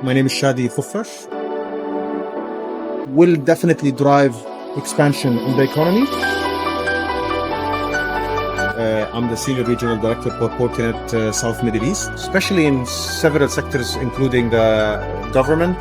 My name is Shadi Kuffash. Will definitely drive expansion in the economy. I'm the Senior Regional Director for Fortinet South Middle East, especially in several sectors, including the government.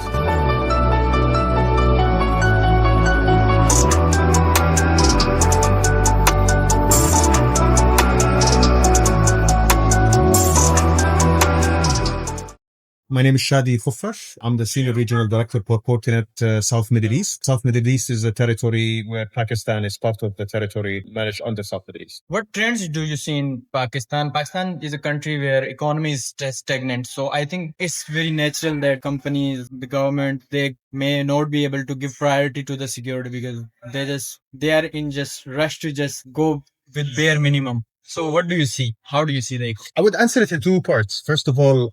My name is Shadi Kuffash. I'm the Senior Regional Director for Fortinet South Middle East. South Middle East is a territory where Pakistan is part of the territory managed under South Middle East. What trends do you see in Pakistan? Pakistan is a country where economy is stagnant. So I think it's very natural that companies, the government, they may not be able to give priority to the security because they are in just rush to just go with bare minimum. So what do you see? How do you see the economy? I would answer it in two parts. First of all,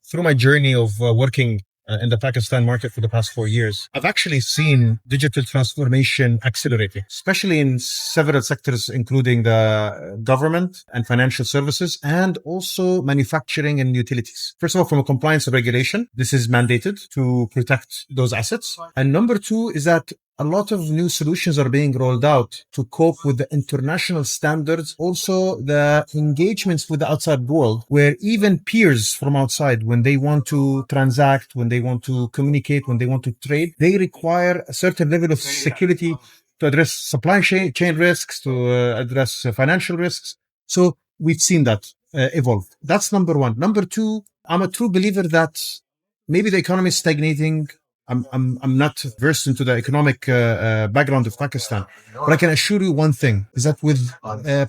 through my journey of working in the Pakistan market for the past 4 years, I've actually seen digital transformation accelerating, especially in several sectors, including the government and financial services, and also manufacturing and utilities. First of all, from a compliance and regulation, this is mandated to protect those assets. And number two is that a lot of new solutions are being rolled out to cope with the international standards. Also, the engagements with the outside world, where even peers from outside, when they want to transact, when they want to communicate, when they want to trade, they require a certain level of security to address supply chain risks, to address financial risks. So we've seen that evolve. That's number one. Number two, I'm a true believer that maybe the economy is stagnating. I'm not versed into the economic background of Pakistan, but I can assure you one thing is that with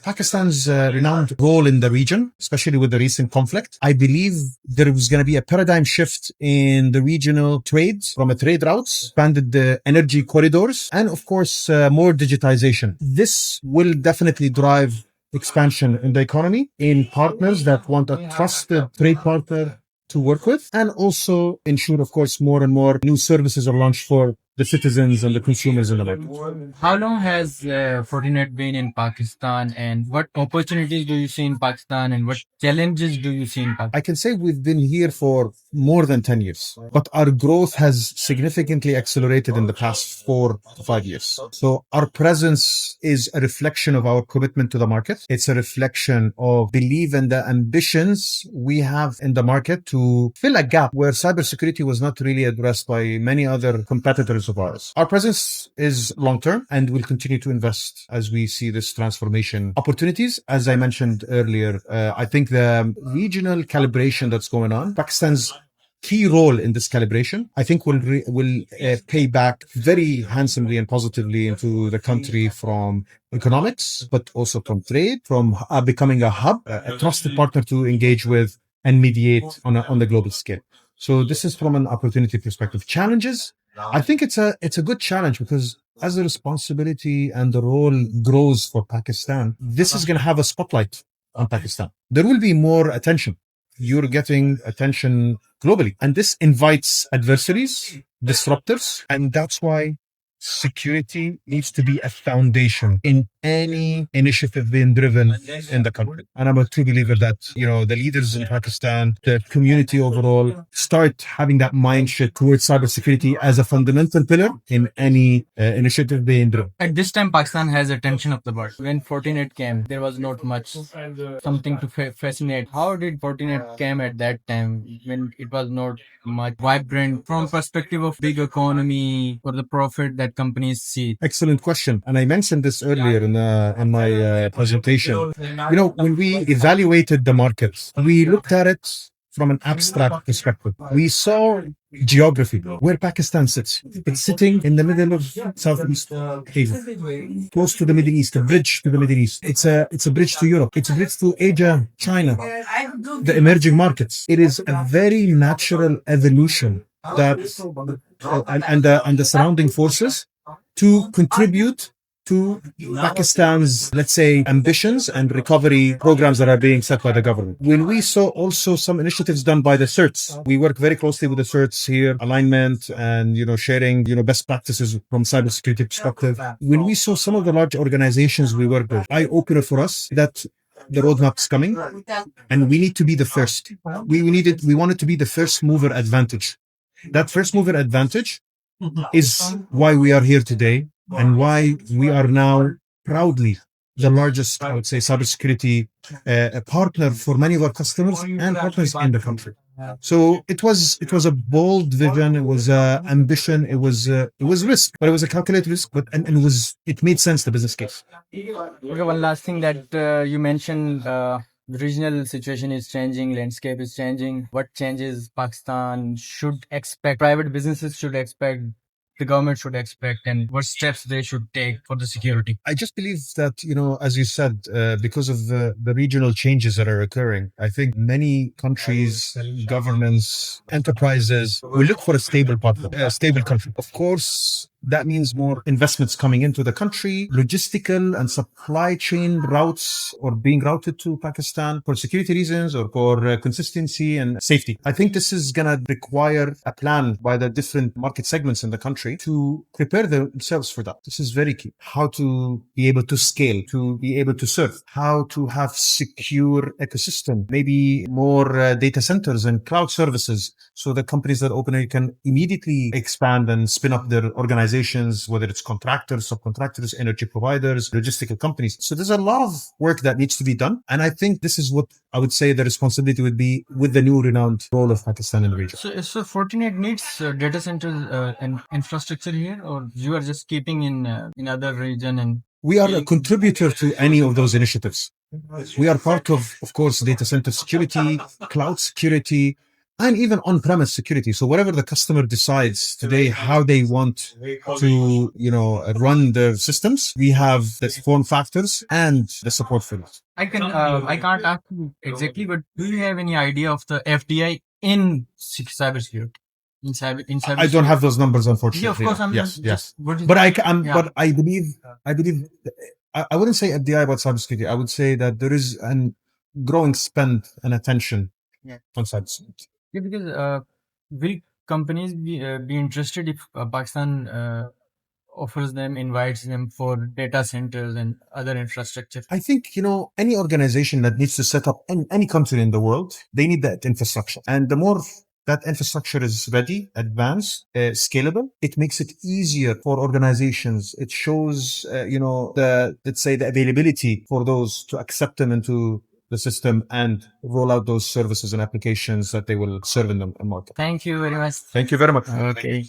Pakistan's renowned role in the region, especially with the recent conflict, I believe there was going to be a paradigm shift in the regional trade from a trade routes, expanded the energy corridors, and of course, more digitization. This will definitely drive expansion in the economy in partners that want a trusted trade partner to work with, and also ensure, of course, more and more new services are launched for the citizens and the consumers in the market. How long has Fortinet been in Pakistan, and what opportunities do you see in Pakistan, and what challenges do you see in Pakistan? I can say we've been here for more than 10 years, but our growth has significantly accelerated in the past 4 to 5 years. So our presence is a reflection of our commitment to the market. It's a reflection of belief and the ambitions we have in the market to fill a gap where cybersecurity was not really addressed by many other competitors of ours. Our presence is long-term and we'll continue to invest as we see this transformation opportunities. As I mentioned earlier, I think the regional calibration that's going on, Pakistan's key role in this calibration, I think will pay back very handsomely and positively into the country from economics, but also from trade, from becoming a hub, a trusted partner to engage with and mediate on the global scale. So this is from an opportunity perspective. Challenges, I think it's a good challenge because as the responsibility and the role grows for Pakistan, this is going to have a spotlight on Pakistan. There will be more attention. You're getting attention globally. And this invites adversaries, disruptors, and that's why security needs to be a foundation in any initiative being driven in the country. And I'm a true believer that, the leaders in Pakistan, the community overall, start having that mindset towards cybersecurity as a fundamental pillar in any initiative being driven. At this time, Pakistan has attention of the world. When Fortinet came, there was not much something to fascinate. How did Fortinet came at that time when it was not much vibrant from perspective of big economy or the profit that companies see? Excellent question. And I mentioned this earlier in my presentation. When we evaluated the markets, we looked at it from an abstract perspective. We saw geography, where Pakistan sits. It's sitting in the middle of Southeast Asia, close to the Middle East, a bridge to the Middle East. It's a bridge to Europe. It's a bridge to Asia, China, the emerging markets. It is a very natural evolution that and the surrounding forces to contribute to Pakistan's, let's say, ambitions and recovery programs that are being set by the government. When we saw also some initiatives done by the CERTs, we work very closely with the CERTs here, alignment and, sharing, best practices from cybersecurity perspective. When we saw some of the large organizations we work with, eye-opener for us that the roadmap is coming and we need to be the first. We wanted to be the first mover advantage. That first mover advantage is why we are here today and why we are now proudly the largest, I would say, cybersecurity partner for many of our customers and partners in the country. So it was a bold vision. It was ambition. It was risk, but it was a calculated risk. But and it made sense, the business case. Okay, one last thing that you mentioned, the regional situation is changing, landscape is changing. What changes Pakistan should expect, private businesses should expect, the government should expect, and what steps they should take for the security? I just believe that, as you said, because of the regional changes that are occurring, I think many countries, governments, enterprises will look for a stable partner, a stable country. Of course, that means more investments coming into the country, logistical and supply chain routes or being routed to Pakistan for security reasons or for consistency and safety. I think this is going to require a plan by the different market segments in the country to prepare themselves for that. This is very key. How to be able to scale, to be able to serve, how to have secure ecosystem, maybe more data centers and cloud services, so the companies that open it can immediately expand and spin up their organizations, whether it's contractors, subcontractors, energy providers, logistical companies. So there's a lot of work that needs to be done. And I think this is what I would say the responsibility would be with the new renowned role of Pakistan in the region. So Fortinet needs data center and infrastructure here, or you are just keeping in other region and We are a contributor to any of those initiatives. We are part of course, data center security, cloud security, and even on-premise security. So whatever the customer decides today, how they want to, run their systems, we have the form factors and the support for it. I can't ask you exactly, but do you have any idea of the FDI in cybersecurity? I don't have those numbers, unfortunately. Yeah, of course. I'm yes, yes. But But I believe, I wouldn't say FDI about cybersecurity. I would say that there is an growing spend and attention on cybersecurity. Yeah, because will companies be interested if Pakistan offers them, invites them for data centers and other infrastructure? I think, any organization that needs to set up in any country in the world, they need that infrastructure. And the more that infrastructure is ready, advanced, scalable, it makes it easier for organizations. It shows, let's say, the availability for those to accept them into the system and roll out those services and applications that they will serve in the market. Thank you very much. Thank you very much. Okay.